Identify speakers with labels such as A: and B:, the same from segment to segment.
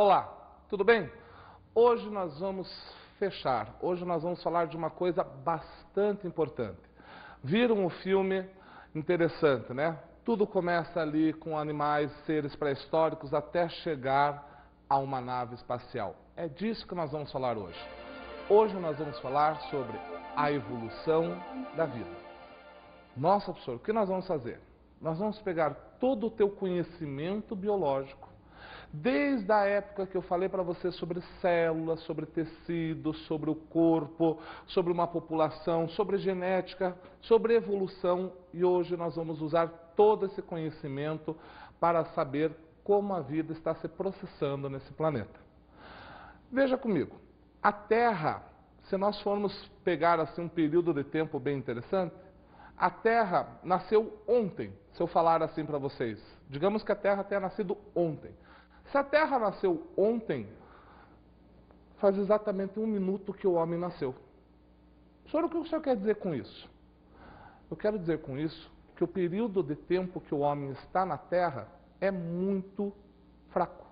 A: Olá, tudo bem? Hoje nós vamos fechar, hoje nós vamos falar de uma coisa bastante importante. Viram um filme interessante, né? Tudo começa ali com animais, seres pré-históricos, até chegar a uma nave espacial. É disso que nós vamos falar hoje. Hoje nós vamos falar sobre a evolução da vida. Nossa, professor, o que nós vamos fazer? Nós vamos pegar todo o teu conhecimento biológico, desde a época que eu falei para você sobre células, sobre tecidos, sobre o corpo, sobre uma população, sobre genética, sobre evolução, e hoje nós vamos usar todo esse conhecimento para saber como a vida está se processando nesse planeta. Veja comigo, a Terra, se nós formos pegar assim um período de tempo bem interessante, a Terra nasceu ontem, se eu falar assim para vocês. Digamos que a Terra tenha nascido ontem. Se a Terra nasceu ontem, faz exatamente 1 minuto que o homem nasceu. Senhor, o que o senhor quer dizer com isso? Eu quero dizer com isso que o período de tempo que o homem está na Terra é muito fraco,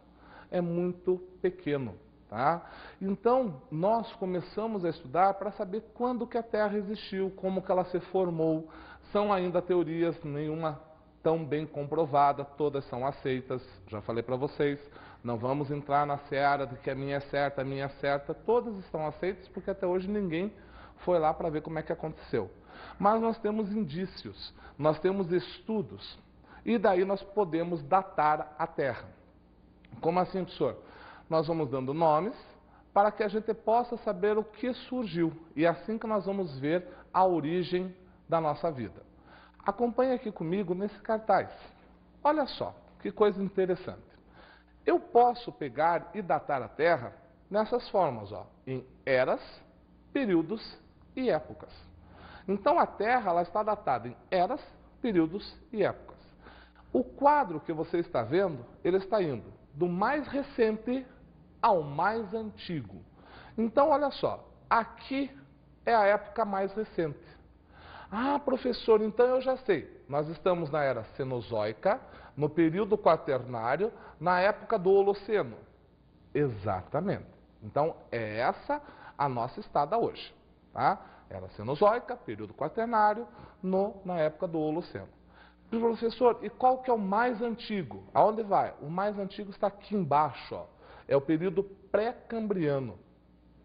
A: é muito pequeno. Tá? Então, nós começamos a estudar para saber quando que a Terra existiu, como que ela se formou. São ainda teorias, nenhuma tão bem comprovada, todas são aceitas, já falei para vocês. Não vamos entrar na seara de que a minha é certa, todas estão aceitas porque até hoje ninguém foi lá para ver como é que aconteceu. Mas nós temos indícios, nós temos estudos, e daí nós podemos datar a Terra. Como assim, professor? Nós vamos dando nomes para que a gente possa saber o que surgiu. E é assim que nós vamos ver a origem da nossa vida. Acompanhe aqui comigo nesse cartaz. Olha só, que coisa interessante. Eu posso pegar e datar a Terra nessas formas, ó, em eras, períodos e épocas. Então a Terra ela está datada em eras, períodos e épocas. O quadro que você está vendo, ele está indo do mais recente ao mais antigo. Então, olha só, aqui é a época mais recente. Ah, professor, então eu já sei. Nós estamos na era Cenozoica, no período quaternário, na época do Holoceno. Exatamente. Então, é essa a nossa estada hoje. Tá? Era Cenozoica, período quaternário, na época do Holoceno. Professor, e qual que é o mais antigo? Aonde vai? O mais antigo está aqui embaixo, ó. É o período pré-cambriano.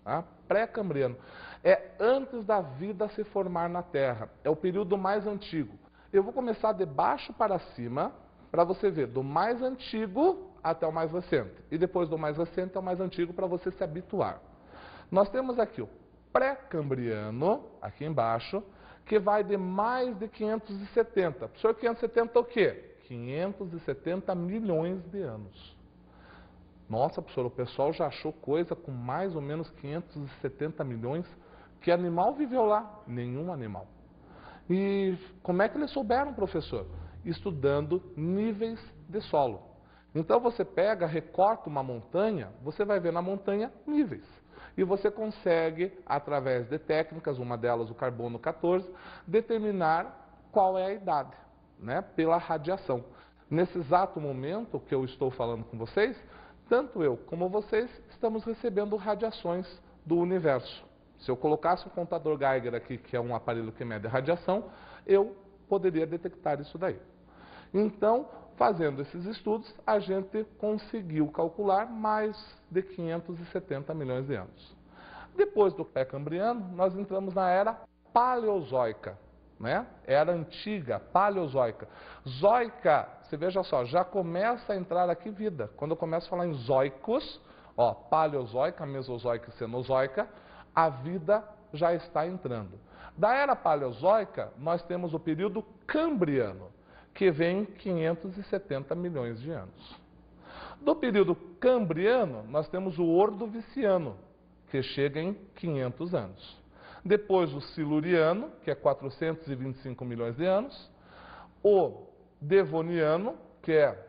A: Tá? Pré-cambriano. É antes da vida se formar na Terra. É o período mais antigo. Eu vou começar de baixo para cima, para você ver, do mais antigo até o mais recente. E depois do mais recente ao mais antigo, para você se habituar. Nós temos aqui o pré-cambriano, aqui embaixo, que vai de mais de 570. Professor, 570 o quê? 570 milhões de anos. Nossa, professor, o pessoal já achou coisa com mais ou menos 570 milhões. Que animal viveu lá? Nenhum animal. E como é que eles souberam, professor? Estudando níveis de solo. Então você pega, recorta uma montanha, você vai ver na montanha níveis. E você consegue, através de técnicas, uma delas o carbono 14, determinar qual é a idade, né? Pela radiação. Nesse exato momento que eu estou falando com vocês, tanto eu como vocês estamos recebendo radiações do universo. Se eu colocasse um contador Geiger aqui, que é um aparelho que mede radiação, eu poderia detectar isso daí. Então, fazendo esses estudos, a gente conseguiu calcular mais de 570 milhões de anos. Depois do pré-cambriano, nós entramos na era paleozoica. Né? Era antiga, paleozoica. Zoica, você veja só, já começa a entrar aqui vida. Quando eu começo a falar em zoicos, ó, paleozoica, mesozoica e cenozoica, a vida já está entrando. Da era paleozoica, nós temos o período cambriano, que vem 570 milhões de anos. Do período cambriano, nós temos o ordoviciano, que chega em 500 anos. Depois o siluriano, que é 425 milhões de anos. O devoniano, que é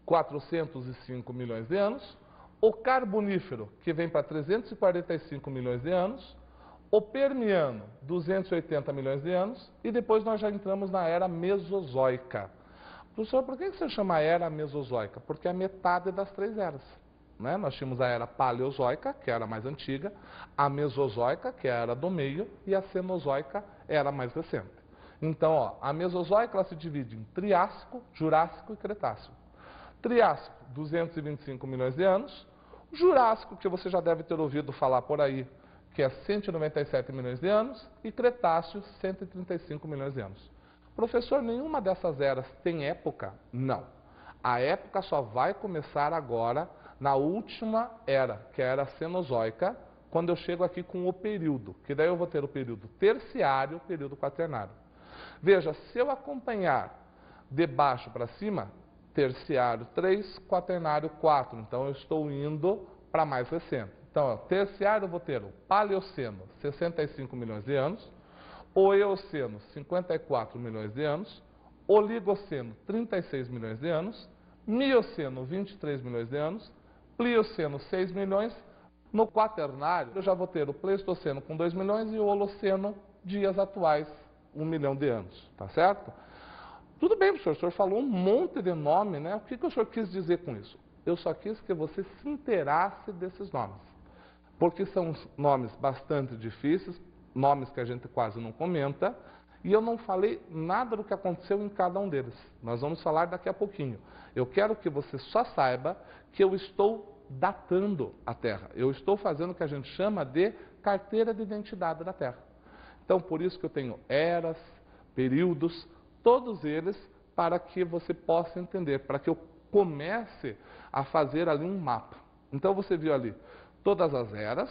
A: 405 milhões de anos. O carbonífero, que vem para 345 milhões de anos. O permiano, 280 milhões de anos. E depois nós já entramos na era mesozoica. Professor, por que você chama era mesozoica? Porque é a metade das 3 eras. né? Nós tínhamos a era paleozoica, que era a mais antiga, a mesozoica, que era a do meio, e a cenozoica era a mais recente. Então, ó, a mesozoica ela se divide em Triássico, Jurássico e Cretácico. Triássico, 225 milhões de anos. Jurássico, que você já deve ter ouvido falar por aí, que é 197 milhões de anos. E Cretáceo, 135 milhões de anos. Professor, nenhuma dessas eras tem época? Não. A época só vai começar agora na última era, que é a era cenozoica, quando eu chego aqui com o período, que daí eu vou ter o período terciário e o período quaternário. Veja, se eu acompanhar de baixo para cima, terciário 3, quaternário 4, então eu estou indo para mais recente. Então, ó, terciário eu vou ter o Paleoceno, 65 milhões de anos, o Eoceno, 54 milhões de anos, Oligoceno, 36 milhões de anos, Mioceno, 23 milhões de anos, Plioceno, 6 milhões. No quaternário, eu já vou ter o Pleistoceno com 2 milhões e o Holoceno, dias atuais, 1 milhão de anos, tá certo? Tudo bem, professor, o senhor falou um monte de nome, né? O que o senhor quis dizer com isso? Eu só quis que você se inteirasse desses nomes, porque são nomes bastante difíceis, nomes que a gente quase não comenta, e eu não falei nada do que aconteceu em cada um deles. Nós vamos falar daqui a pouquinho. Eu quero que você só saiba que eu estou datando a Terra. Eu estou fazendo o que a gente chama de carteira de identidade da Terra. Então, por isso que eu tenho eras, períodos, todos eles para que você possa entender, para que eu comece a fazer ali um mapa. Então, você viu ali todas as eras,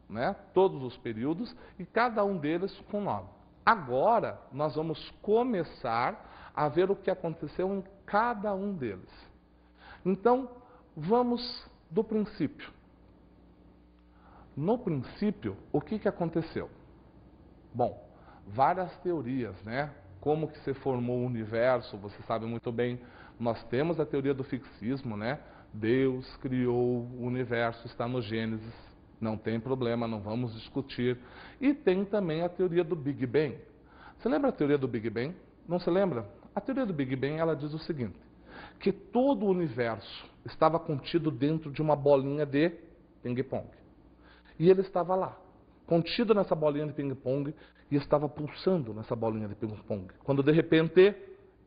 A: né, todos os períodos e cada um deles com nome. Agora, nós vamos começar a ver o que aconteceu em cada um deles. Então, vamos do princípio. No princípio, o que aconteceu? Bom, várias teorias, né? Como que se formou o universo, você sabe muito bem. Nós temos a teoria do fixismo, né? Deus criou o universo, está no Gênesis. Não tem problema, não vamos discutir. E tem também a teoria do Big Bang. Você lembra a teoria do Big Bang? Não se lembra? A teoria do Big Bang, ela diz o seguinte, que todo o universo estava contido dentro de uma bolinha de ping-pong. E ele estava lá, contido nessa bolinha de ping-pong, e estava pulsando nessa bolinha de ping-pong. Quando de repente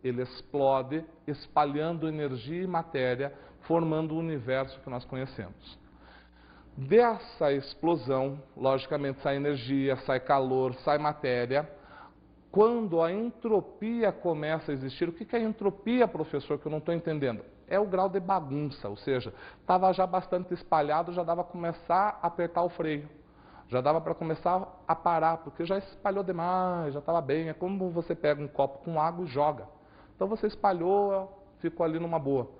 A: ele explode, espalhando energia e matéria, formando o universo que nós conhecemos. Dessa explosão, logicamente, sai energia, sai calor, sai matéria. Quando a entropia começa a existir, o que é entropia, professor, que eu não estou entendendo? É o grau de bagunça, ou seja, estava já bastante espalhado, já dava para começar a apertar o freio. Já dava para começar a parar, porque já espalhou demais, já estava bem. É como você pega um copo com água e joga. Então você espalhou, ficou ali numa boa.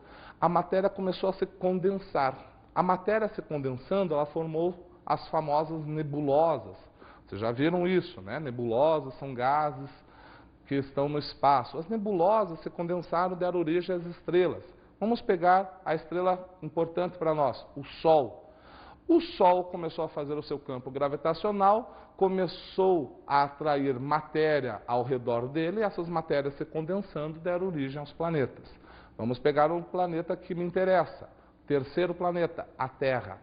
A: A matéria começou a se condensar. A matéria se condensando, ela formou as famosas nebulosas. Vocês já viram isso, né? Nebulosas são gases que estão no espaço. As nebulosas se condensaram e deram origem às estrelas. Vamos pegar a estrela importante para nós, o Sol. O Sol começou a fazer o seu campo gravitacional, começou a atrair matéria ao redor dele, e essas matérias se condensando deram origem aos planetas. Vamos pegar o planeta que me interessa. Terceiro planeta, a Terra.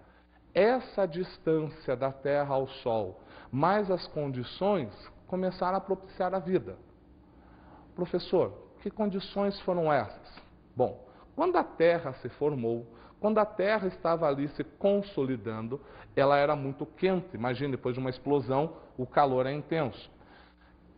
A: Essa distância da Terra ao Sol, mais as condições, começaram a propiciar a vida. Professor, que condições foram essas? Bom, quando a Terra se formou, quando a Terra estava ali se consolidando, ela era muito quente. Imagine, depois de uma explosão, o calor é intenso.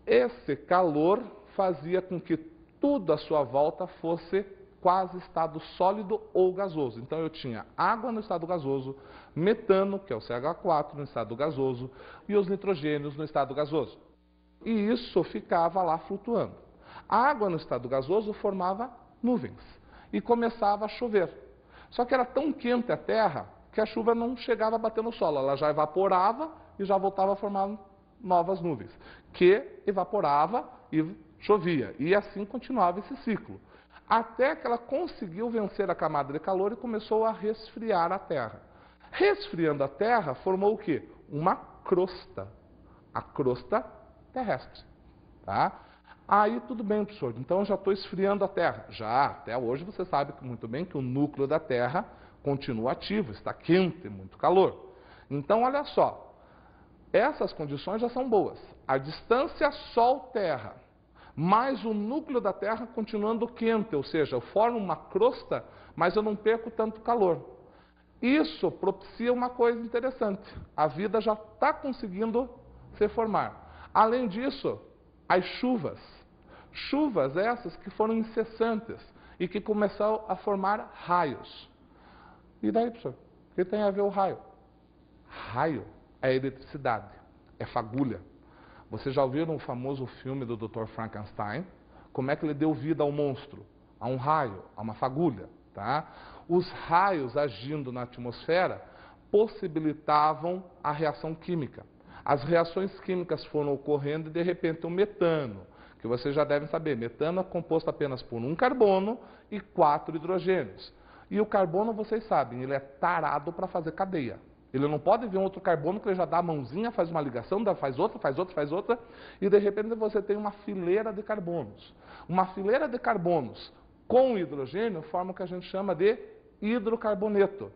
A: Esse calor fazia com que tudo à sua volta fosse quase estado sólido ou gasoso. Então eu tinha água no estado gasoso, metano, que é o CH4, no estado gasoso, e os nitrogênios no estado gasoso. E isso ficava lá flutuando. A água no estado gasoso formava nuvens e começava a chover. Só que era tão quente a Terra que a chuva não chegava a bater no solo, ela já evaporava e já voltava a formar novas nuvens, que evaporava e chovia. E assim continuava esse ciclo. Até que ela conseguiu vencer a camada de calor e começou a resfriar a Terra. Resfriando a Terra, formou o quê? Uma crosta. A crosta terrestre. Tá? Aí tudo bem, professor. Então eu já estou esfriando a Terra. Já, até hoje você sabe muito bem que o núcleo da Terra continua ativo, está quente, muito calor. Então, olha só, essas condições já são boas. A distância Sol-Terra, mais o núcleo da Terra continuando quente, ou seja, eu formo uma crosta, mas eu não perco tanto calor. Isso propicia uma coisa interessante. A vida já está conseguindo se formar. Além disso, as chuvas. Chuvas essas que foram incessantes e que começaram a formar raios. E daí, professor, o que tem a ver o raio? Raio é eletricidade, é fagulha. Vocês já ouviram o famoso filme do Dr. Frankenstein? Como é que ele deu vida ao monstro? A um raio, a uma fagulha. Tá? Os raios agindo na atmosfera possibilitavam a reação química. As reações químicas foram ocorrendo e, de repente, o metano, que vocês já devem saber, metano é composto apenas por um carbono e 4 hidrogênios. E o carbono, vocês sabem, ele é tarado para fazer cadeia. Ele não pode ver um outro carbono que ele já dá a mãozinha, faz uma ligação, faz outra, faz outra, faz outra, e de repente você tem uma fileira de carbonos. Uma fileira de carbonos com hidrogênio forma o que a gente chama de hidrocarboneto.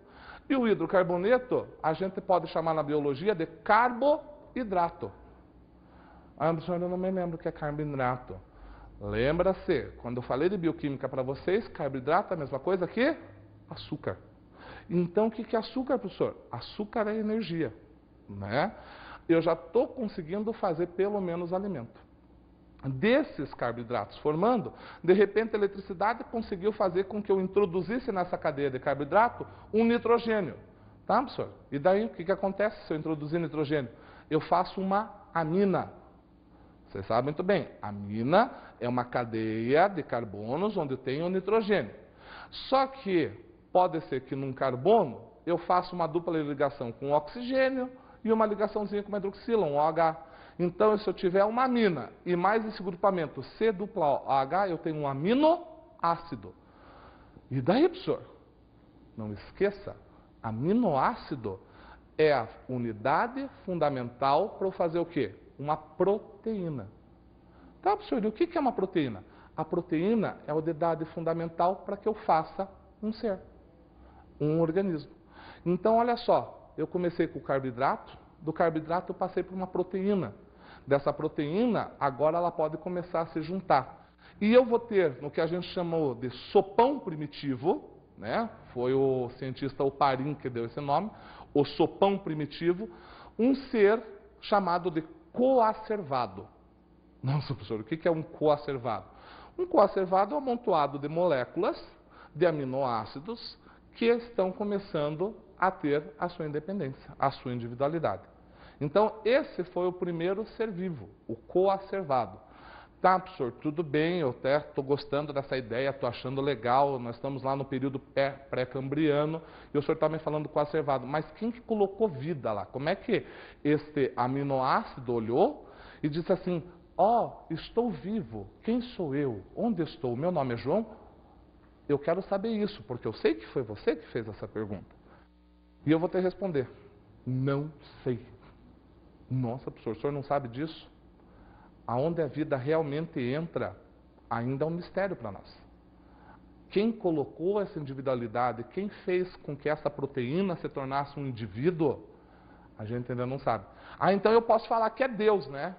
A: E o hidrocarboneto a gente pode chamar na biologia de carboidrato. Ah, professor, eu não me lembro o que é carboidrato. Lembra-se, quando eu falei de bioquímica para vocês, carboidrato é a mesma coisa que açúcar. Então, o que é açúcar, professor? Açúcar é energia, né? Eu já estou conseguindo fazer pelo menos alimento. Desses carboidratos formando, de repente a eletricidade conseguiu fazer com que eu introduzisse nessa cadeia de carboidrato um nitrogênio. Tá, professor? E daí, o que acontece se eu introduzir nitrogênio? Eu faço uma amina. Vocês sabem muito bem, amina é uma cadeia de carbonos onde tem o nitrogênio. Só que pode ser que num carbono eu faça uma dupla ligação com oxigênio e uma ligaçãozinha com uma hidroxila, um OH. Então, se eu tiver uma amina e mais esse grupamento C dupla OH, eu tenho um aminoácido. E daí, professor? Não esqueça, aminoácido é a unidade fundamental para eu fazer o quê? Uma proteína. Tá, professor, e o que é uma proteína? A proteína é a unidade fundamental para que eu faça um ser, um organismo. Então, olha só, eu comecei com o carboidrato, do carboidrato eu passei por uma proteína. Dessa proteína, agora ela pode começar a se juntar. E eu vou ter, no que a gente chamou de sopão primitivo, né? Foi o cientista Oparin que deu esse nome, o sopão primitivo, um ser chamado de coacervado. Nossa, professor, o que é um coacervado? Um coacervado é um amontoado de moléculas de aminoácidos que estão começando a ter a sua independência, a sua individualidade. Então, esse foi o primeiro ser vivo, o coacervado. Tá, professor, tudo bem, eu até estou gostando dessa ideia, estou achando legal, nós estamos lá no período pré-cambriano, e o senhor está me falando coacervado, mas quem que colocou vida lá? Como é que este aminoácido olhou e disse assim, estou vivo, quem sou eu? Onde estou? Meu nome é João? Eu quero saber isso, porque eu sei que foi você que fez essa pergunta. E eu vou te responder, não sei. Nossa, professor, o senhor não sabe disso? Aonde a vida realmente entra, ainda é um mistério para nós. Quem colocou essa individualidade, quem fez com que essa proteína se tornasse um indivíduo, a gente ainda não sabe. Então eu posso falar que é Deus, né?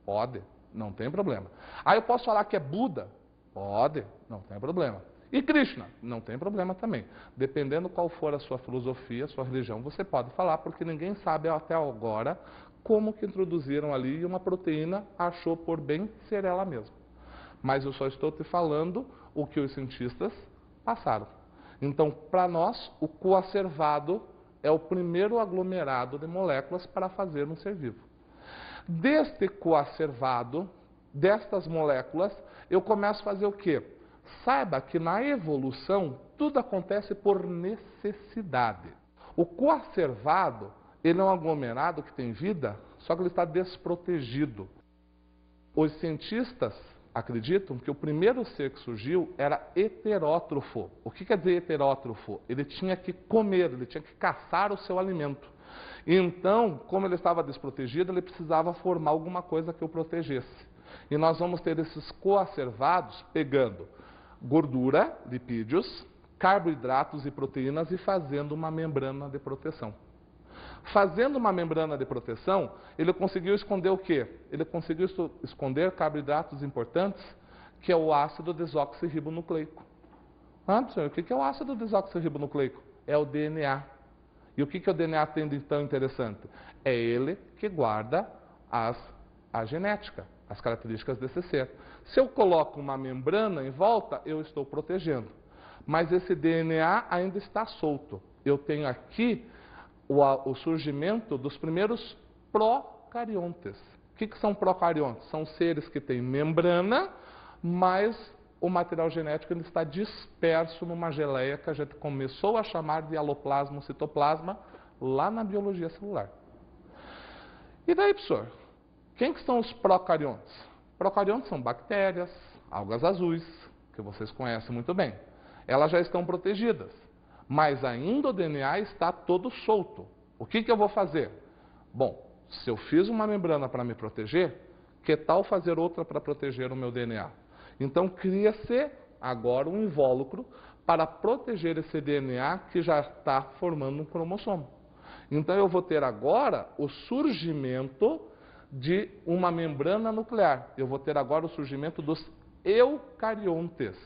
A: Pode, não tem problema. Eu posso falar que é Buda? Pode, não tem problema. E Krishna? Não tem problema também. Dependendo qual for a sua filosofia, a sua religião, você pode falar, porque ninguém sabe até agora como que introduziram ali e uma proteína achou por bem ser ela mesma. Mas eu só estou te falando o que os cientistas passaram. Então, para nós, o coacervado é o primeiro aglomerado de moléculas para fazer um ser vivo. Deste coacervado, destas moléculas, eu começo a fazer o quê? Saiba que na evolução tudo acontece por necessidade. O coacervado, ele é um aglomerado que tem vida, só que ele está desprotegido. Os cientistas acreditam que o primeiro ser que surgiu era heterótrofo. O que quer dizer heterótrofo? Ele tinha que comer, ele tinha que caçar o seu alimento. Então, como ele estava desprotegido, ele precisava formar alguma coisa que o protegesse. E nós vamos ter esses coacervados pegando gordura, lipídios, carboidratos e proteínas e fazendo uma membrana de proteção. Fazendo uma membrana de proteção, ele conseguiu esconder o quê? Ele conseguiu esconder carboidratos importantes, que é o ácido desoxirribonucleico. Senhor, o que é o ácido desoxirribonucleico? É o DNA. E o que o DNA tem de tão interessante? É ele que guarda a genética, as características desse ser. Se eu coloco uma membrana em volta, eu estou protegendo. Mas esse DNA ainda está solto. Eu tenho aqui o surgimento dos primeiros procariontes. O que são procariontes? São seres que têm membrana, mas o material genético ele está disperso numa geleia que a gente começou a chamar de aloplasma, citoplasma, lá na biologia celular. E daí, professor? Quem que são os procariontes? Procariontes são bactérias, algas azuis, que vocês conhecem muito bem. Elas já estão protegidas, mas ainda o DNA está todo solto. O que eu vou fazer? Bom, se eu fiz uma membrana para me proteger, que tal fazer outra para proteger o meu DNA? Então cria-se agora um invólucro para proteger esse DNA que já está formando um cromossomo. Então eu vou ter agora o surgimento de uma membrana nuclear. Eu vou ter agora o surgimento dos eucariontes.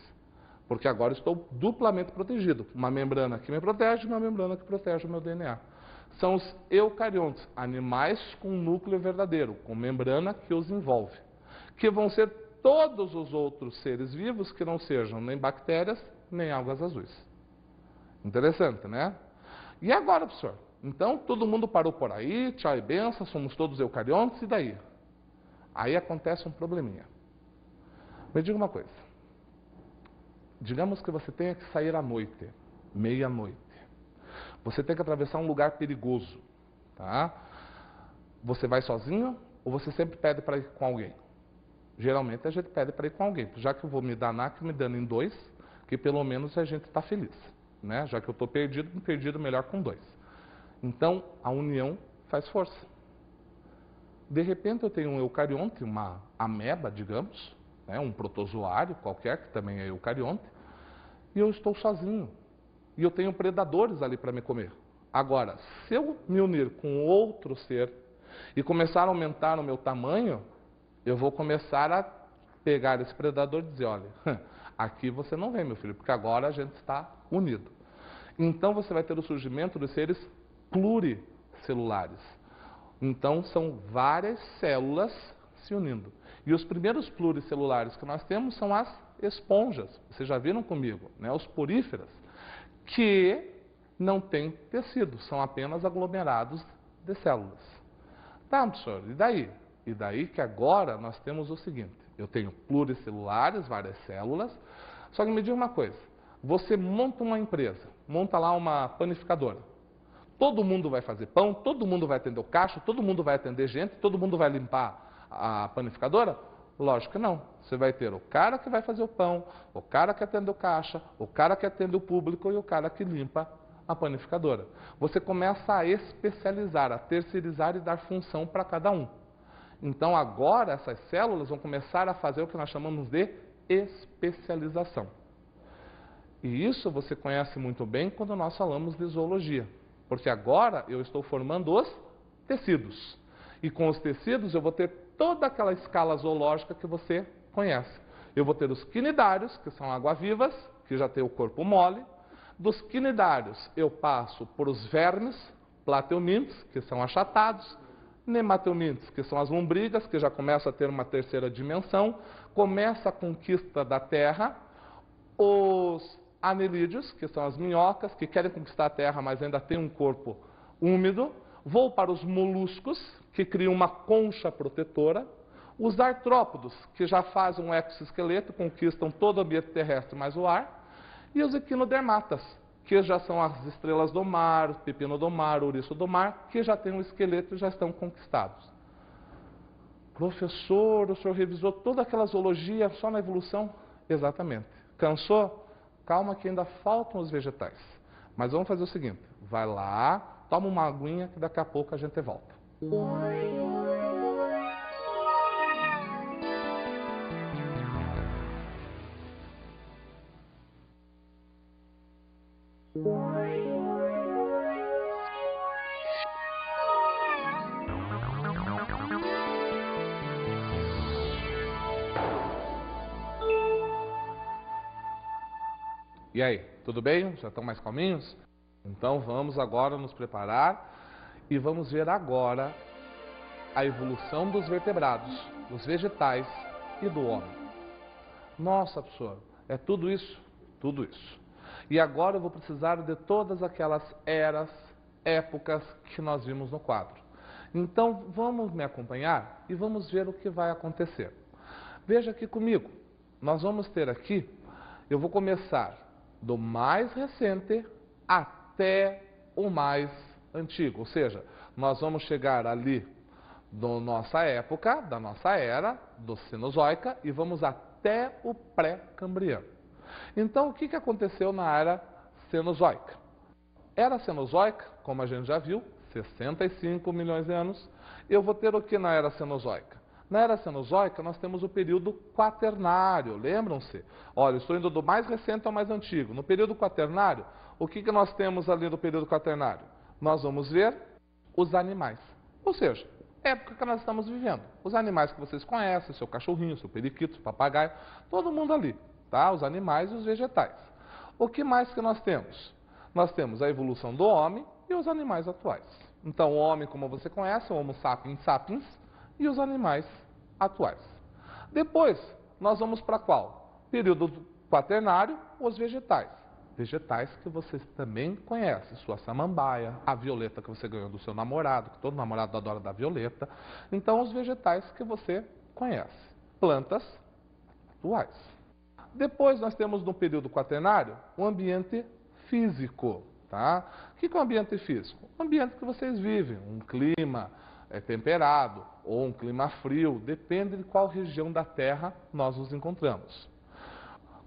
A: Porque agora estou duplamente protegido. Uma membrana que me protege e uma membrana que protege o meu DNA. São os eucariontes, animais com núcleo verdadeiro, com membrana que os envolve. Que vão ser todos os outros seres vivos que não sejam nem bactérias, nem algas azuis. Interessante, né? E agora, professor? Então, todo mundo parou por aí, tchau e benção, somos todos eucariontes, e daí? Aí acontece um probleminha. Me diga uma coisa. Digamos que você tenha que sair à noite, meia-noite. Você tem que atravessar um lugar perigoso, tá? Você vai sozinho ou você sempre pede para ir com alguém? Geralmente a gente pede para ir com alguém. Já que eu vou me danar, que me dando em dois, que pelo menos a gente está feliz, né? Já que eu estou perdido melhor com dois. Então, a união faz força. De repente eu tenho um eucarionte, uma ameba, digamos, né? Um protozoário qualquer, que também é eucarionte, e eu estou sozinho. E eu tenho predadores ali para me comer. Agora, se eu me unir com outro ser e começar a aumentar o meu tamanho, eu vou começar a pegar esse predador e dizer, olha, aqui você não vem, meu filho, porque agora a gente está unido. Então você vai ter o surgimento de seres pluricelulares. Então são várias células se unindo. E os primeiros pluricelulares que nós temos são as esponjas. Vocês já viram comigo, né? Os poríferas, que não têm tecido, são apenas aglomerados de células. Tá, professor, e daí? E daí que agora nós temos o seguinte, eu tenho pluricelulares, várias células, só que me diga uma coisa, você monta uma empresa, monta lá uma panificadora, todo mundo vai fazer pão, todo mundo vai atender o caixa, todo mundo vai atender gente, todo mundo vai limpar a panificadora? Lógico que não. Você vai ter o cara que vai fazer o pão, o cara que atende o caixa, o cara que atende o público e o cara que limpa a panificadora. Você começa a especializar, a terceirizar e dar função para cada um. Então agora essas células vão começar a fazer o que nós chamamos de especialização. E isso você conhece muito bem quando nós falamos de zoologia. Porque agora eu estou formando os tecidos. E com os tecidos eu vou ter toda aquela escala zoológica que você conhece. Eu vou ter os quinidários, que são água-vivas, que já tem o corpo mole. Dos quinidários eu passo por os vermes, plateumintes, que são achatados, nemateumintes, que são as lombrigas, que já começam a ter uma terceira dimensão, começa a conquista da terra, os anelídeos, que são as minhocas, que querem conquistar a terra, mas ainda tem um corpo úmido, vou para os moluscos, que criam uma concha protetora, os artrópodos, que já fazem um exoesqueleto, conquistam todo o ambiente terrestre mais o ar, e os equinodermatas, que já são as estrelas do mar, o pepino do mar, o ouriço do mar, que já têm um esqueleto e já estão conquistados. Professor, o senhor revisou toda aquela zoologia só na evolução? Exatamente. Cansou? Calma que ainda faltam os vegetais. Mas vamos fazer o seguinte, vai lá, toma uma aguinha que daqui a pouco a gente volta. E aí, tudo bem? Já estão mais calminhos? Então vamos agora nos preparar e vamos ver agora a evolução dos vertebrados, dos vegetais e do homem. Nossa, professor, é tudo isso? Tudo isso. E agora eu vou precisar de todas aquelas eras, épocas que nós vimos no quadro. Então vamos me acompanhar e vamos ver o que vai acontecer. Veja aqui comigo, nós vamos ter aqui, eu vou começar do mais recente até o mais antigo, ou seja, nós vamos chegar ali da nossa época, da nossa era, do Cenozoica, e vamos até o pré-cambriano. Então, o que aconteceu na era Cenozoica? Era Cenozoica, como a gente já viu, 65 milhões de anos. Eu vou ter o que na era Cenozoica? Na era Cenozoica, nós temos o período quaternário, lembram-se? Olha, eu estou indo do mais recente ao mais antigo. No período quaternário, o que nós temos ali no período quaternário? Nós vamos ver os animais. Ou seja, época que nós estamos vivendo. Os animais que vocês conhecem, seu cachorrinho, seu periquito, seu papagaio, todo mundo ali, tá? Os animais e os vegetais. O que mais que nós temos? Nós temos a evolução do homem e os animais atuais. Então, o homem, como você conhece, o Homo sapiens sapiens, e os animais atuais. Depois, nós vamos para qual? Período quaternário, os vegetais. Vegetais que você também conhece, sua samambaia, a violeta que você ganhou do seu namorado, que todo namorado adora da violeta. Então, os vegetais que você conhece. Plantas atuais. Depois, nós temos no período quaternário o ambiente físico. Tá? O que é o ambiente físico? O ambiente que vocês vivem, um clima temperado ou um clima frio, depende de qual região da Terra nós nos encontramos.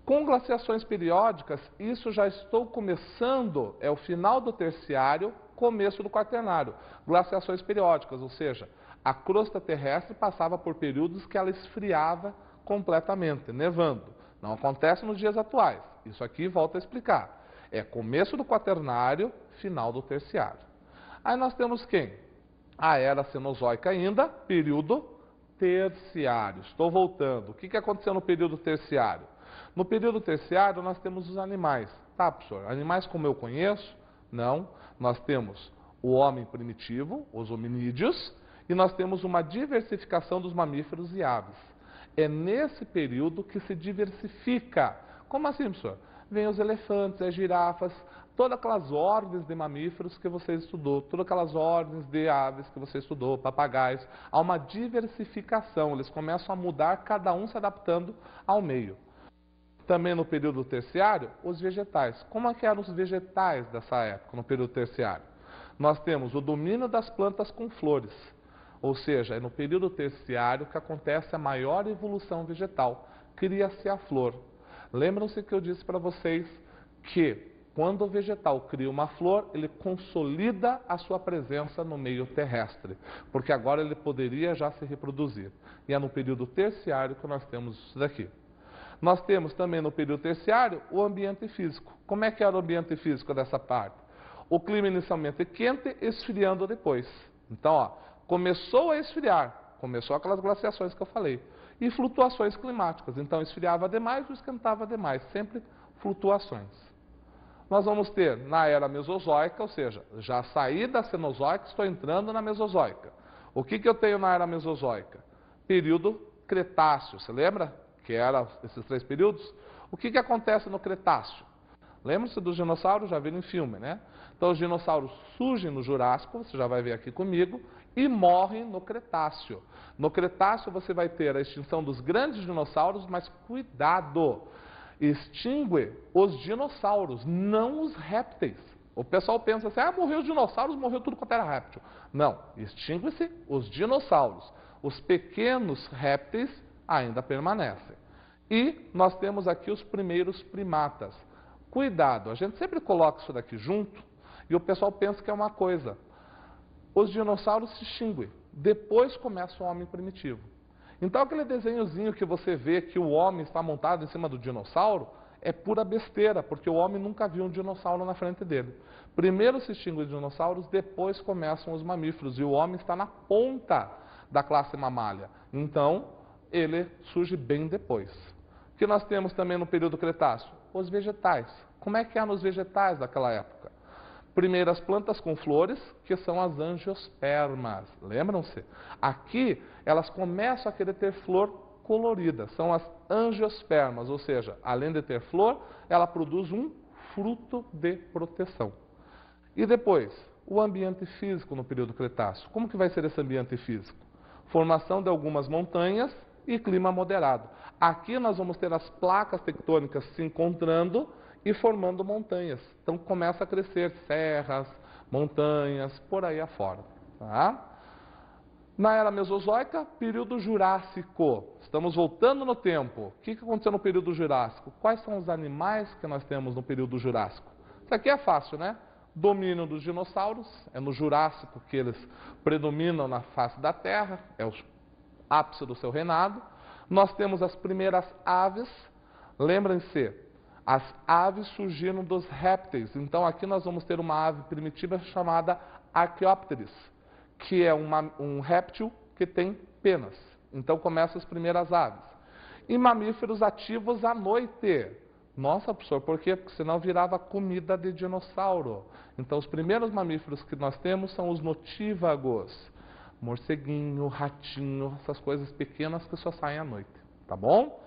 A: Com glaciações periódicas, isso já estou começando, é o final do terciário, começo do quaternário. Glaciações periódicas, ou seja, a crosta terrestre passava por períodos que ela esfriava completamente, nevando. Não acontece nos dias atuais. Isso aqui volto a explicar. É começo do quaternário, final do terciário. Aí nós temos quem? A era Cenozoica ainda, período terciário. Estou voltando. O que aconteceu no período terciário? No período terciário nós temos os animais. Tá, professor? Animais como eu conheço? Não. Nós temos o homem primitivo, os hominídeos, e nós temos uma diversificação dos mamíferos e aves. É nesse período que se diversifica. Como assim, professor? Vêm os elefantes, as girafas, todas aquelas ordens de mamíferos que você estudou, todas aquelas ordens de aves que você estudou, papagaios. Há uma diversificação, eles começam a mudar, cada um se adaptando ao meio. Também no período terciário, os vegetais. Como é que eram os vegetais dessa época, no período terciário? Nós temos o domínio das plantas com flores. Ou seja, é no período terciário que acontece a maior evolução vegetal. Cria-se a flor. Lembram-se que eu disse para vocês que quando o vegetal cria uma flor, ele consolida a sua presença no meio terrestre, porque agora ele poderia já se reproduzir. E é no período terciário que nós temos isso daqui. Nós temos também no período terciário o ambiente físico. Como é que era o ambiente físico dessa parte? O clima inicialmente quente, esfriando depois. Então, ó, começou a esfriar, começou aquelas glaciações que eu falei. E flutuações climáticas. Então, esfriava demais ou esquentava demais. Sempre flutuações. Nós vamos ter na era mesozoica, ou seja, já saí da cenozoica, estou entrando na mesozoica. O que eu tenho na era mesozoica? Período Cretáceo. Você lembra que eram esses três períodos? O que acontece no Cretáceo? Lembra-se dos dinossauros? Já viram em filme, né? Então, os dinossauros surgem no Jurássico, você já vai ver aqui comigo, e morrem no Cretáceo. No Cretáceo você vai ter a extinção dos grandes dinossauros, mas cuidado, extingue os dinossauros, não os répteis. O pessoal pensa assim, morreu os dinossauros, morreu tudo quanto era réptil. Não, extingue-se os dinossauros. Os pequenos répteis ainda permanecem. E nós temos aqui os primeiros primatas. Cuidado, a gente sempre coloca isso daqui junto e o pessoal pensa que é uma coisa. Os dinossauros se extinguem, depois começa o homem primitivo. Então aquele desenhozinho que você vê que o homem está montado em cima do dinossauro é pura besteira, porque o homem nunca viu um dinossauro na frente dele. Primeiro se extinguem os dinossauros, depois começam os mamíferos, e o homem está na ponta da classe mamália. Então, ele surge bem depois. O que nós temos também no período Cretáceo? Os vegetais. Como é que é nos vegetais daquela época? Primeiras plantas com flores, que são as angiospermas. Lembram-se? Aqui, elas começam a querer ter flor colorida. São as angiospermas, ou seja, além de ter flor, ela produz um fruto de proteção. E depois, o ambiente físico no período Cretáceo. Como que vai ser esse ambiente físico? Formação de algumas montanhas e clima moderado. Aqui nós vamos ter as placas tectônicas se encontrando e formando montanhas. Então começa a crescer serras, montanhas, por aí afora. Tá? Na Era Mesozoica, período Jurássico. Estamos voltando no tempo. O que aconteceu no período Jurássico? Quais são os animais que nós temos no período Jurássico? Isso aqui é fácil, né? Domínio dos dinossauros, é no Jurássico que eles predominam na face da Terra, é o ápice do seu reinado. Nós temos as primeiras aves, lembrem-se, as aves surgiram dos répteis. Então aqui nós vamos ter uma ave primitiva chamada Archaeopteris, que é um réptil que tem penas. Então começam as primeiras aves. E mamíferos ativos à noite. Nossa, professor, por quê? Porque senão virava comida de dinossauro. Então os primeiros mamíferos que nós temos são os notívagos. Morceguinho, ratinho, essas coisas pequenas que só saem à noite. Tá bom?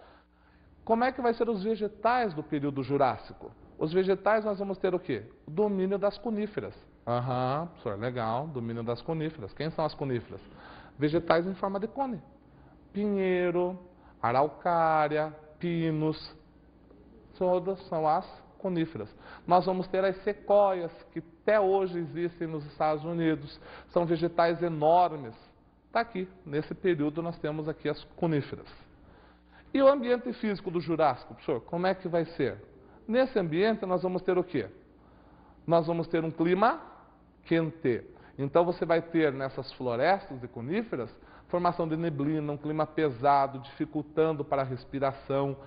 A: Como é que vai ser os vegetais do período Jurássico? Os vegetais nós vamos ter o quê? O domínio das coníferas. Professor, legal, domínio das coníferas. Quem são as coníferas? Vegetais em forma de cone. Pinheiro, araucária, pinos, todas são as coníferas. Nós vamos ter as sequoias, que até hoje existem nos Estados Unidos. São vegetais enormes. Está aqui, nesse período nós temos aqui as coníferas. E o ambiente físico do Jurássico, professor, como é que vai ser? Nesse ambiente nós vamos ter o quê? Nós vamos ter um clima quente. Então você vai ter nessas florestas de coníferas formação de neblina, um clima pesado, dificultando para a respiração.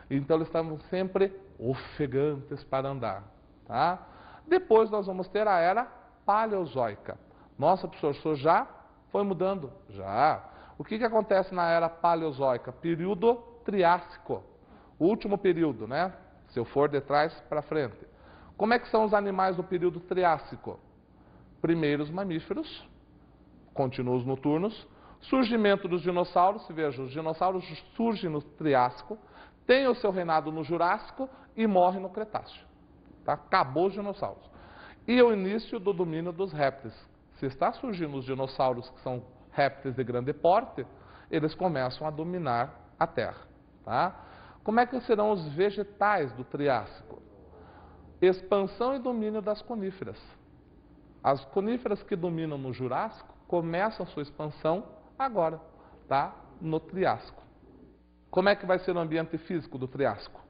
A: Então eles estavam sempre ofegantes para andar. Tá? Depois nós vamos ter a Era Paleozoica. Nossa, professor, o senhor já foi mudando? Já. O que acontece na Era Paleozoica? Período Triássico. O último período, né? Se eu for de trás para frente. Como é que são os animais do período Triássico? Primeiros mamíferos, continuos noturnos, surgimento dos dinossauros, se veja, os dinossauros surgem no Triássico, tem o seu reinado no Jurássico e morre no Cretáceo. Tá? Acabou os dinossauros. E o início do domínio dos répteis. Se está surgindo os dinossauros, que são répteis de grande porte, eles começam a dominar a Terra. Tá? Como é que serão os vegetais do Triássico? Expansão e domínio das coníferas. As coníferas que dominam no Jurássico começam a sua expansão agora, tá? No Triássico. Como é que vai ser o ambiente físico do Triássico?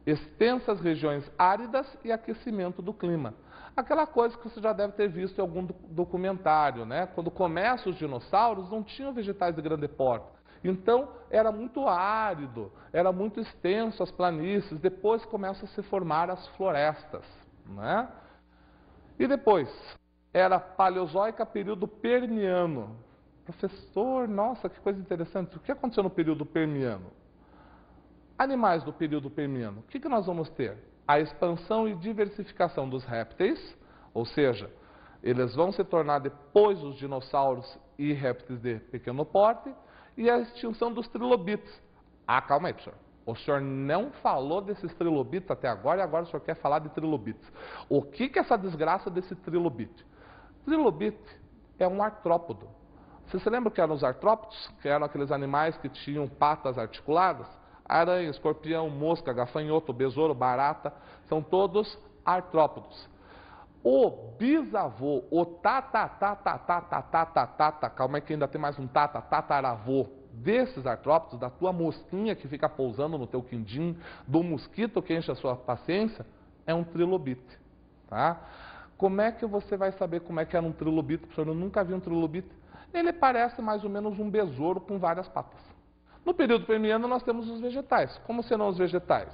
A: Extensas regiões áridas e aquecimento do clima. Aquela coisa que você já deve ter visto em algum documentário, né? Quando começam os dinossauros, não tinham vegetais de grande porte. Então, era muito árido, era muito extenso as planícies. Depois começam a se formar as florestas, né? E depois, Era Paleozoica, período Permiano. Professor, nossa, que coisa interessante. O que aconteceu no período Permiano? Animais do período Permiano. O que nós vamos ter? A expansão e diversificação dos répteis, ou seja, eles vão se tornar depois os dinossauros e répteis de pequeno porte, e a extinção dos trilobites. Calma aí, professor. O senhor não falou desses trilobites até agora, e agora o senhor quer falar de trilobites. O que é essa desgraça desse trilobite? Trilobite é um artrópodo. Você se lembra que eram os artrópodes? Que eram aqueles animais que tinham patas articuladas? Aranha, escorpião, mosca, gafanhoto, besouro, barata, são todos artrópodos. O bisavô, o calma aí que ainda tem mais um tataravô desses artrópodos, da tua mosquinha que fica pousando no teu quindim, do mosquito que enche a sua paciência, é um trilobite. Tá? Como é que você vai saber como é que era um trilobite? Professor, eu nunca vi um trilobite. Ele parece mais ou menos um besouro com várias patas. No período Permiano nós temos os vegetais. Como serão os vegetais?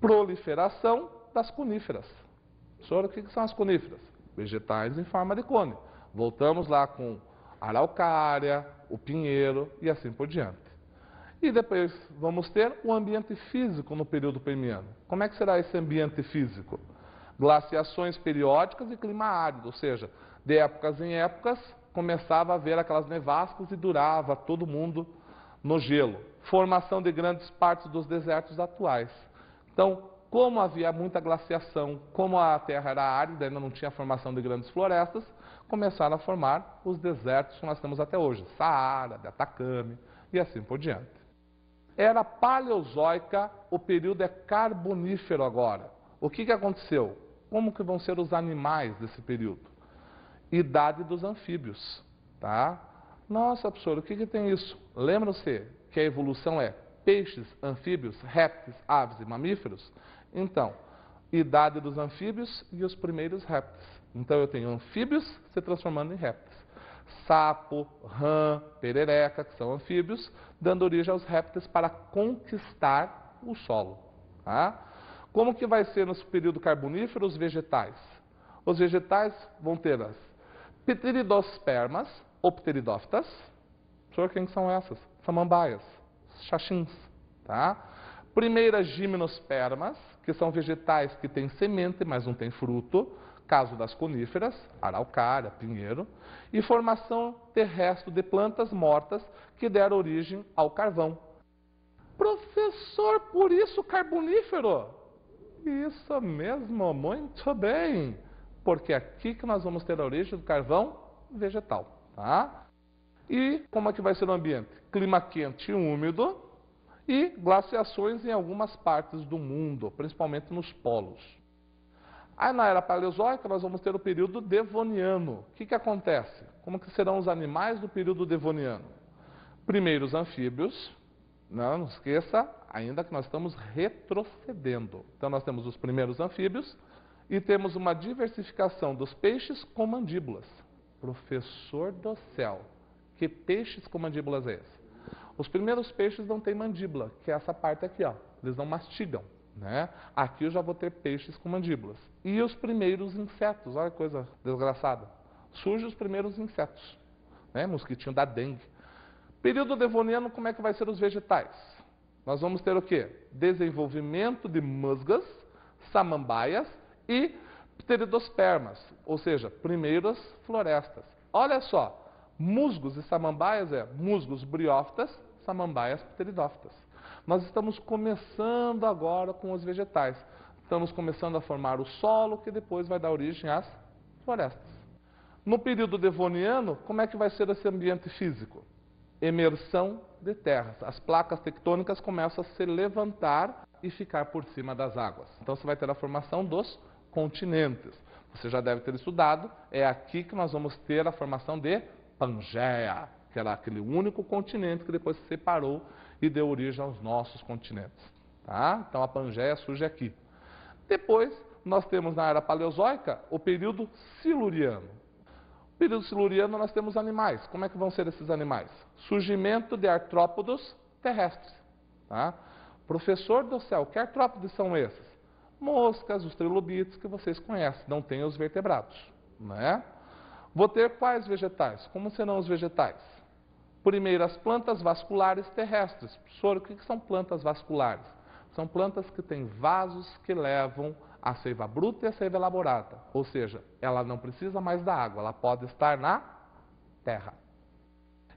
A: Proliferação das coníferas. Professor, o que são as coníferas? Vegetais em forma de cone. Voltamos lá com a araucária, o pinheiro e assim por diante. E depois vamos ter o ambiente físico no período Permiano. Como é que será esse ambiente físico? Glaciações periódicas e clima árido, ou seja, de épocas em épocas começava a haver aquelas nevascas e durava todo mundo no gelo. Formação de grandes partes dos desertos atuais. Então, como havia muita glaciação, como a terra era árida, ainda não tinha formação de grandes florestas, começaram a formar os desertos que nós temos até hoje, Saara, de Atacama e assim por diante. Era paleozoica, o período é carbonífero agora. O que aconteceu? Como que vão ser os animais desse período? Idade dos anfíbios, tá? Nossa, professor, o que tem isso? Lembram-se que a evolução é peixes, anfíbios, répteis, aves e mamíferos? Então, idade dos anfíbios e os primeiros répteis. Então eu tenho anfíbios se transformando em répteis. Sapo, rã, perereca, que são anfíbios, dando origem aos répteis para conquistar o solo. Tá? Como que vai ser no período carbonífero os vegetais? Os vegetais vão ter as pteridospermas, ou pteridófitas. Professor, quem são essas? Samambaias, xaxins. Tá? Primeiras gimnospermas, que são vegetais que têm semente, mas não têm fruto. Caso das coníferas, araucária, pinheiro, e formação terrestre de plantas mortas que deram origem ao carvão. Professor, por isso carbonífero? Isso mesmo, muito bem. Porque é aqui que nós vamos ter a origem do carvão vegetal. Tá? E como é que vai ser o ambiente? Clima quente e úmido e glaciações em algumas partes do mundo, principalmente nos polos. Aí na era paleozoica nós vamos ter o período devoniano. O que acontece? Como que serão os animais do período devoniano? Primeiro os anfíbios, não esqueça ainda que nós estamos retrocedendo. Então nós temos os primeiros anfíbios e temos uma diversificação dos peixes com mandíbulas. Professor do céu, que peixes com mandíbulas é esse? Os primeiros peixes não têm mandíbula, que é essa parte aqui, ó. Eles não mastigam. Né? Aqui eu já vou ter peixes com mandíbulas. E os primeiros insetos, olha que coisa desgraçada. Surgem os primeiros insetos, né? Mosquitinho da dengue. Período devoniano, como é que vai ser os vegetais? Nós vamos ter o quê? Desenvolvimento de musgas, samambaias e pteridospermas, ou seja, primeiras florestas. Olha só, musgos e samambaias é musgos briófitas, samambaias pteridófitas. Nós estamos começando agora com os vegetais. Estamos começando a formar o solo, que depois vai dar origem às florestas. No período devoniano, como é que vai ser esse ambiente físico? Emersão de terras. As placas tectônicas começam a se levantar e ficar por cima das águas. Então você vai ter a formação dos continentes. Você já deve ter estudado, é aqui que nós vamos ter a formação de Pangeia, que era aquele único continente que depois se separou e deu origem aos nossos continentes. Tá? Então a Pangeia surge aqui. Depois, nós temos na era paleozoica o período siluriano. No período siluriano nós temos animais. Como é que vão ser esses animais? Surgimento de artrópodos terrestres. Tá? Professor do céu, que artrópodes são esses? Moscas, os trilobites que vocês conhecem, não tem os vertebrados. Né? Vou ter quais vegetais? Como serão os vegetais? Primeiro, as plantas vasculares terrestres. Professor, o que são plantas vasculares? São plantas que têm vasos que levam a seiva bruta e a seiva elaborada. Ou seja, ela não precisa mais da água, ela pode estar na terra.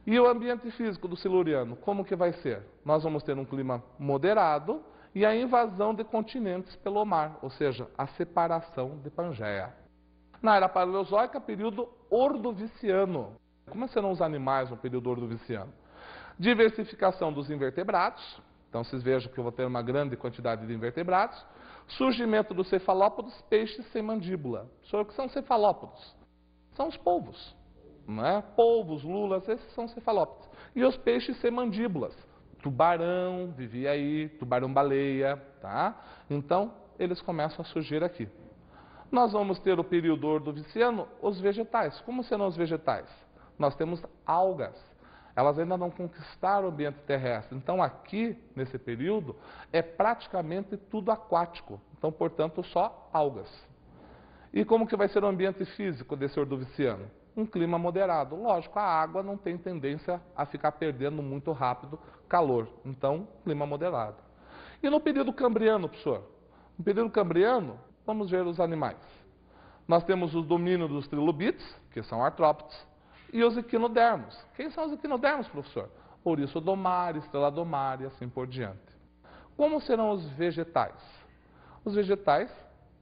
A: E o ambiente físico do siluriano, como que vai ser? Nós vamos ter um clima moderado e a invasão de continentes pelo mar, ou seja, a separação de Pangeia. Na era paleozoica, período ordoviciano. Como serão os animais no período ordoviciano? Diversificação dos invertebrados. Então, vocês vejam que eu vou ter uma grande quantidade de invertebrados. Surgimento dos cefalópodos, peixes sem mandíbula. O que são cefalópodos? São os polvos. Não é? Polvos, lulas, esses são cefalópodos. E os peixes sem mandíbulas. Tubarão, vivia aí, tubarão-baleia. Tá? Então, eles começam a surgir aqui. Nós vamos ter o período ordoviciano, os vegetais. Como serão os vegetais? Nós temos algas. Elas ainda não conquistaram o ambiente terrestre. Então, aqui, nesse período, é praticamente tudo aquático. Então, portanto, só algas. E como que vai ser o ambiente físico desse ordoviciano? um clima moderado. Lógico, a água não tem tendência a ficar perdendo muito rápido calor. Então, clima moderado. E no período cambriano, professor? No período cambriano, vamos ver os animais. Nós temos os domínios dos trilobites, que são artrópodes, e os equinodermos. Quem são os equinodermos, professor? Ouriço do mar, estrela do mar e assim por diante. Como serão os vegetais? Os vegetais,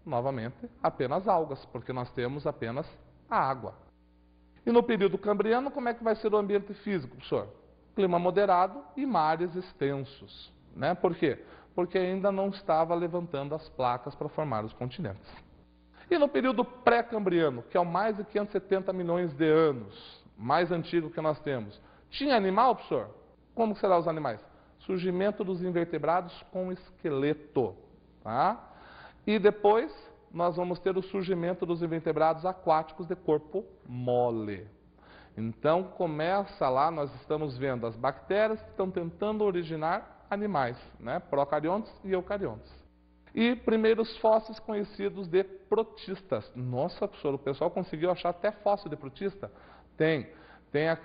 A: novamente, apenas algas, porque nós temos apenas a água. E no período cambriano, como é que vai ser o ambiente físico, professor? Clima moderado e mares extensos. Né? Por quê? Porque ainda não estava levantando as placas para formar os continentes. E no período pré-cambriano, que é o mais de 570 milhões de anos, mais antigo que nós temos, tinha animal, professor? Como serão os animais? Surgimento dos invertebrados com esqueleto. Tá? E depois nós vamos ter o surgimento dos invertebrados aquáticos de corpo mole. Então começa lá, nós estamos vendo as bactérias que estão tentando originar animais, né? Procariontes e eucariontes. E primeiros fósseis conhecidos de protistas. Nossa, professor, o pessoal conseguiu achar até fóssil de protista? Tem.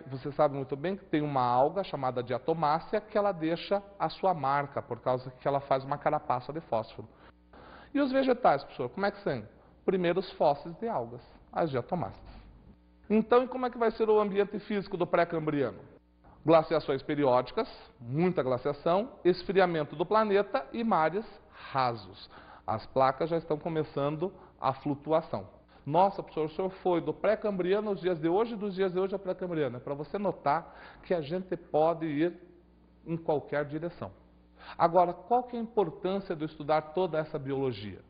A: Você sabe muito bem que tem uma alga chamada diatomácea que ela deixa a sua marca, por causa que ela faz uma carapaça de fósforo. E os vegetais, professor, como é que são? Primeiros fósseis de algas, as diatomáceas. Então, e como é que vai ser o ambiente físico do pré-cambriano? Glaciações periódicas, muita glaciação, esfriamento do planeta e mares rasos. As placas já estão começando a flutuação. Nossa, professor, o senhor foi do pré-cambriano aos dias de hoje e dos dias de hoje ao pré-cambriano. É para você notar que a gente pode ir em qualquer direção. Agora, qual que é a importância de eu estudar toda essa biologia?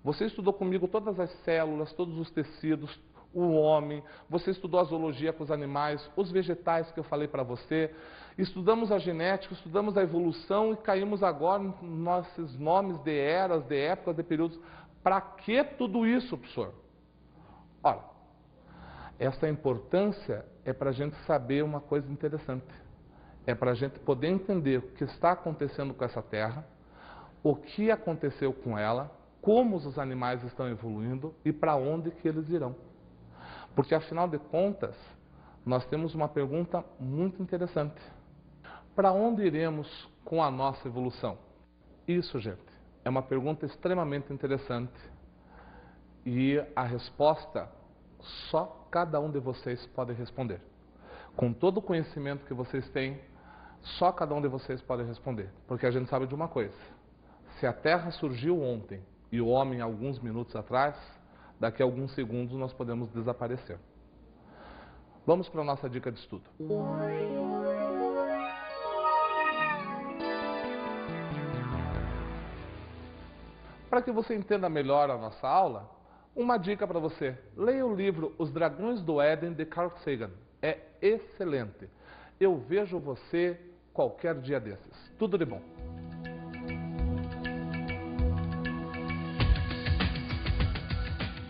A: Você estudou comigo todas as células, todos os tecidos, o homem, você estudou a zoologia com os animais, os vegetais que eu falei para você, estudamos a genética, estudamos a evolução e caímos agora nos nossos nomes de eras, de épocas, de períodos. Para que tudo isso, professor? Ora, essa importância é para a gente saber uma coisa interessante. É para a gente poder entender o que está acontecendo com essa terra, o que aconteceu com ela, como os animais estão evoluindo e para onde que eles irão. Porque, afinal de contas, nós temos uma pergunta muito interessante. Para onde iremos com a nossa evolução? Isso, gente, é uma pergunta extremamente interessante. E a resposta, só cada um de vocês pode responder. Com todo o conhecimento que vocês têm, só cada um de vocês pode responder. Porque a gente sabe de uma coisa. Se a Terra surgiu ontem e o homem alguns minutos atrás, daqui a alguns segundos nós podemos desaparecer. Vamos para a nossa dica de estudo. Para que você entenda melhor a nossa aula, uma dica para você. Leia o livro Os Dragões do Éden, de Carl Sagan. É excelente. Eu vejo você qualquer dia desses. Tudo de bom.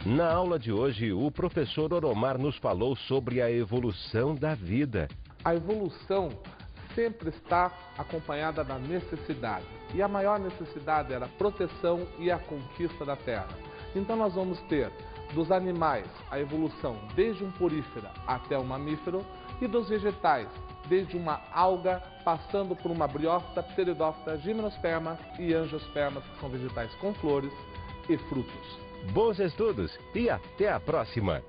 B: Na aula de hoje, o professor Oromar nos falou sobre a evolução da vida.
A: A evolução sempre está acompanhada da necessidade. E a maior necessidade era a proteção e a conquista da terra. Então nós vamos ter dos animais a evolução desde um porífera até um mamífero e dos vegetais desde uma alga passando por uma briófita, pteridófita, gimnosperma e angiospermas, que são vegetais com flores e frutos.
B: Bons estudos e até a próxima!